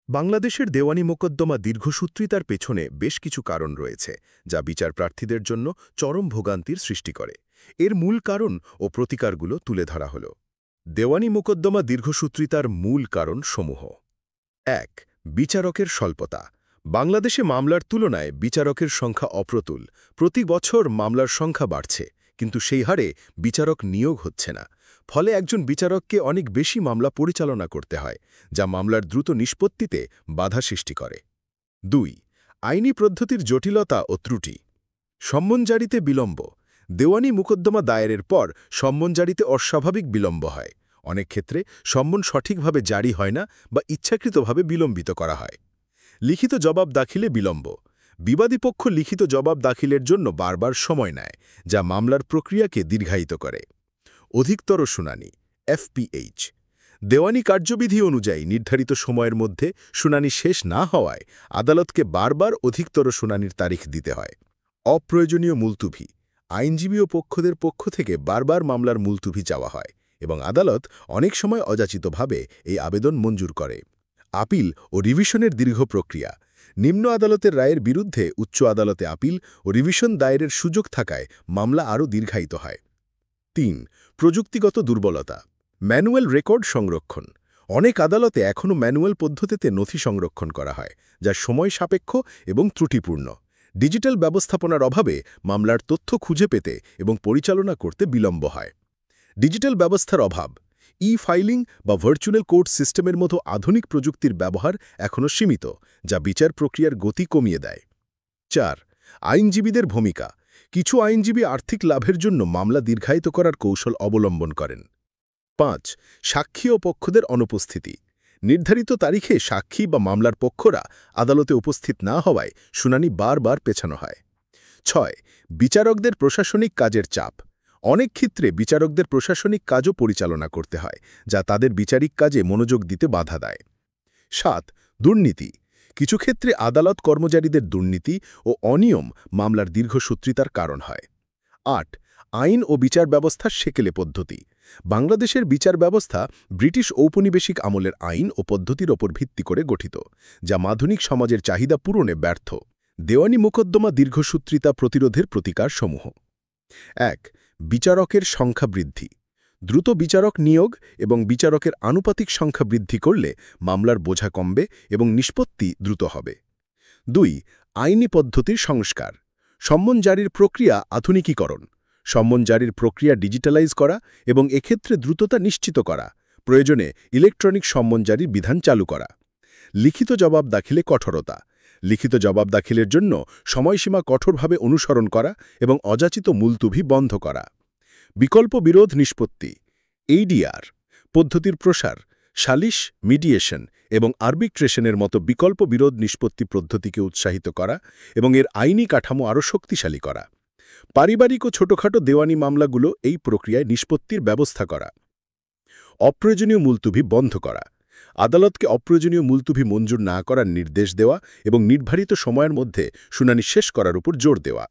বাংলাদেশের দেওয়ানি মোকদ্দমা দীর্ঘসূত্রিতার পেছনে বেশ কিছু কারণ রয়েছে যা বিচার প্রার্থীদের জন্য চরম ভোগান্তির সৃষ্টি করে। এর মূল কারণ ও প্রতিকারগুলো তুলে ধরা হল। দেওয়ানি মোকদ্দমা দীর্ঘসূত্রিতার মূল কারণ সমূহ। ১. বিচারকের স্বল্পতা। বাংলাদেশে মামলার তুলনায় বিচারকের সংখ্যা অপ্রতুল। প্রতি বছর মামলার সংখ্যা বাড়ছে, কিন্তু সেই হারে বিচারক নিয়োগ হচ্ছে না। ফলে একজন বিচারককে অনেক বেশি মামলা পরিচালনা করতে হয়, যা মামলার দ্রুত নিষ্পত্তিতে বাধা সৃষ্টি করে। ২. আইনি পদ্ধতির জটিলতা ও ত্রুটি। সম্মন জারিতে বিলম্ব। দেওয়ানি মোকদ্দমা দায়েরের পর সম্মন জারিতে অস্বাভাবিক বিলম্ব হয়। অনেক ক্ষেত্রে সম্মন সঠিকভাবে জারি হয় না বা ইচ্ছাকৃতভাবে বিলম্বিত করা হয়। লিখিত জবাব দাখিলে বিলম্ব। বিবাদী পক্ষ লিখিত জবাব দাখিলের জন্য বারবার সময় নেয়, যা মামলার প্রক্রিয়াকে দীর্ঘায়িত করে। অধিকতর শুনানি এফপিএইচ। দেওয়ানি কার্যবিধি অনুযায়ী নির্ধারিত সময়ের মধ্যে শুনানি শেষ না হওয়ায় আদালতকে বারবার অধিকতর শুনানির তারিখ দিতে হয়। অপ্রয়োজনীয় মুলতুভি। আইনজীবী ও পক্ষদের পক্ষ থেকে বারবার মামলার মুলতুভি চাওয়া হয় এবং আদালত অনেক সময় অযাচিতভাবে এই আবেদন মঞ্জুর করে। আপিল ও রিভিশনের দীর্ঘ প্রক্রিয়া। নিম্ন আদালতের রায়ের বিরুদ্ধে উচ্চ আদালতে আপিল ও রিভিশন দায়েরের সুযোগ থাকায় মামলা আরও দীর্ঘায়িত হয়। ৩. প্রযুক্তিগত দুর্বলতা। ম্যানুয়াল রেকর্ড সংরক্ষণ। অনেক আদালতে এখনও ম্যানুয়াল পদ্ধতিতে নথি সংরক্ষণ করা হয়, যা সময় সাপেক্ষ এবং ত্রুটিপূর্ণ। ডিজিটাল ব্যবস্থাপনার অভাবে মামলার তথ্য খুঁজে পেতে এবং পরিচালনা করতে বিলম্ব হয়। ডিজিটাল ব্যবস্থার অভাব। ফাইলিং বা ভার্চুয়াল কোর্ট সিস্টেমের মতো আধুনিক প্রযুক্তির ব্যবহার এখনও সীমিত, যা বিচার প্রক্রিয়ার গতি কমিয়ে দেয়। ৪. আইনজীবীদের ভূমিকা। কিছু আইনজীবী আর্থিক লাভের জন্য মামলা দীর্ঘায়িত করার কৌশল অবলম্বন করেন। ৫. সাক্ষী ও পক্ষদের অনুপস্থিতি। নির্ধারিত তারিখে সাক্ষী বা মামলার পক্ষরা আদালতে উপস্থিত না হওয়ায় শুনানি বারবার পেছানো হয়। ৬. বিচারকদের প্রশাসনিক কাজের চাপ। অনেক ক্ষেত্রে বিচারকদের প্রশাসনিক কাজও পরিচালনা করতে হয়, যা তাদের বিচারিক কাজে মনোযোগ দিতে বাধা দেয়। ৭. দুর্নীতি। কিছু ক্ষেত্রে আদালত কর্মচারীদের দুর্নীতি ও অনিয়ম মামলার দীর্ঘসূত্রিতার কারণ হয়। ৮. আইন ও বিচার ব্যবস্থার সেকেলে পদ্ধতি। বাংলাদেশের বিচার ব্যবস্থা ব্রিটিশ ঔপনিবেশিক আমলের আইন ও পদ্ধতির ওপর ভিত্তি করে গঠিত, যা আধুনিক সমাজের চাহিদা পূরণে ব্যর্থ। দেওয়ানি মোকদ্দমা দীর্ঘসূত্রিতা প্রতিরোধের প্রতিকারসমূহ। ১. বিচারকের সংখ্যা বৃদ্ধি। দ্রুত বিচারক নিয়োগ এবং বিচারকের আনুপাতিক সংখ্যা বৃদ্ধি করলে মামলার বোঝা কমবে এবং নিষ্পত্তি দ্রুত হবে। ২. আইনি পদ্ধতির সংস্কার। সম্মন জারির প্রক্রিয়া আধুনিকীকরণ। সম্মন জারির প্রক্রিয়া ডিজিটালাইজ করা এবং এক্ষেত্রে দ্রুততা নিশ্চিত করা। প্রয়োজনে ইলেকট্রনিক সম্মন জারির বিধান চালু করা। লিখিত জবাব দাখিলে কঠোরতা। লিখিত জবাব দাখিলের জন্য সময়সীমা কঠোরভাবে অনুসরণ করা এবং অযাচিত মুলতুভি বন্ধ করা। বিকল্প বিরোধ নিষ্পত্তি ADR পদ্ধতির প্রসার। সালিশ, মিডিয়েশন এবং আরবিট্রেশনের মতো বিকল্প বিরোধ নিষ্পত্তি পদ্ধতিকে উৎসাহিত করা এবং এর আইনি কাঠামো আরও শক্তিশালী করা। পারিবারিক ও ছোটখাটো দেওয়ানি মামলাগুলো এই প্রক্রিয়ায় নিষ্পত্তির ব্যবস্থা করা। অপ্রয়োজনীয় মুলতুভি বন্ধ করা। আদালতকে অপ্রয়োজনীয় মুলতুভি মঞ্জুর না করার নির্দেশ দেওয়া এবং নির্ধারিত সময়ের মধ্যে শুনানি শেষ করার উপর জোর দেওয়া।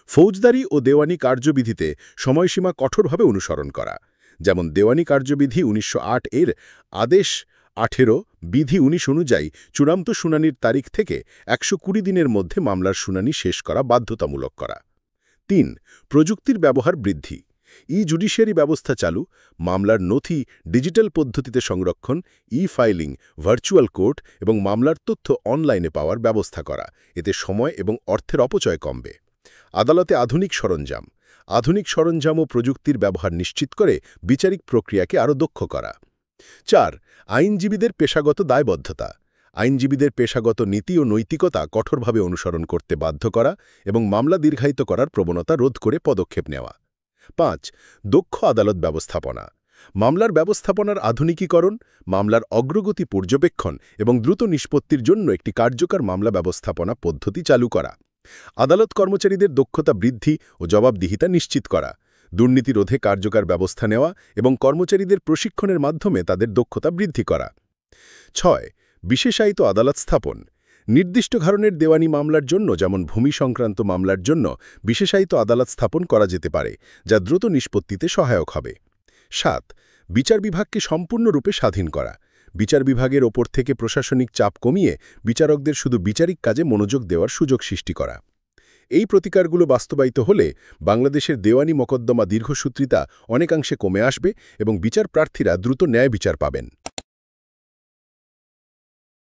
ফৌজদারি ও দেওয়ানি কার্যবিধিতে সময়সীমা কঠোরভাবে অনুসরণ করা, যেমন দেওয়ানি কার্যবিধি ১৯০৮ এর আদেশ ১৮ বিধি ১৯ অনুযায়ী চূড়ান্ত শুনানির তারিখ থেকে ১২০ দিনের মধ্যে মামলার শুনানি শেষ করা বাধ্যতামূলক করা। ৩. প্রযুক্তির ব্যবহার বৃদ্ধি। জুডিশিয়ারি ব্যবস্থা চালু, মামলার নথি ডিজিটাল পদ্ধতিতে সংরক্ষণ, ফাইলিং, ভার্চুয়াল কোর্ট এবং মামলার তথ্য অনলাইনে পাওয়ার ব্যবস্থা করা। এতে সময় এবং অর্থের অপচয় কমবে। আদালতে আধুনিক সরঞ্জাম। আধুনিক সরঞ্জাম ও প্রযুক্তির ব্যবহার নিশ্চিত করে বিচারিক প্রক্রিয়াকে আরও দক্ষ করা। ৪. আইনজীবীদের পেশাগত দায়বদ্ধতা। আইনজীবীদের পেশাগত নীতি ও নৈতিকতা কঠোরভাবে অনুসরণ করতে বাধ্য করা এবং মামলা দীর্ঘায়িত করার প্রবণতা রোধ করে পদক্ষেপ নেওয়া। ৫. দক্ষ আদালত ব্যবস্থাপনা। মামলার ব্যবস্থাপনার আধুনিকীকরণ, মামলার অগ্রগতি পর্যবেক্ষণ এবং দ্রুত নিষ্পত্তির জন্য একটি কার্যকর মামলা ব্যবস্থাপনা পদ্ধতি চালু করা। আদালত কর্মচারীদের দক্ষতা বৃদ্ধি ও জবাবদিহিতা নিশ্চিত করা। দুর্নীতি রোধে কার্যকর ব্যবস্থা নেওয়া এবং কর্মচারীদের প্রশিক্ষণের মাধ্যমে তাদের দক্ষতা বৃদ্ধি করা। ৬. বিশেষায়িত আদালত স্থাপন। নির্দিষ্ট ধরনের দেওয়ানি মামলার জন্য, যেমন ভূমি সংক্রান্ত মামলার জন্য বিশেষায়িত আদালত স্থাপন করা যেতে পারে, যা দ্রুত নিষ্পত্তিতে সহায়ক হবে। ৭. বিচার বিভাগকে সম্পূর্ণরূপে স্বাধীন করা। বিচার বিভাগের ওপর থেকে প্রশাসনিক চাপ কমিয়ে বিচারকদের শুধু বিচারিক কাজে মনোযোগ দেওয়ার সুযোগ সৃষ্টি করা। এই প্রতিকারগুলো বাস্তবায়িত হলে বাংলাদেশের দেওয়ানি মকদ্দমা দীর্ঘসূত্রিতা অনেকাংশে কমে আসবে এবং বিচার প্রার্থীরা দ্রুত ন্যায় বিচার পাবেন।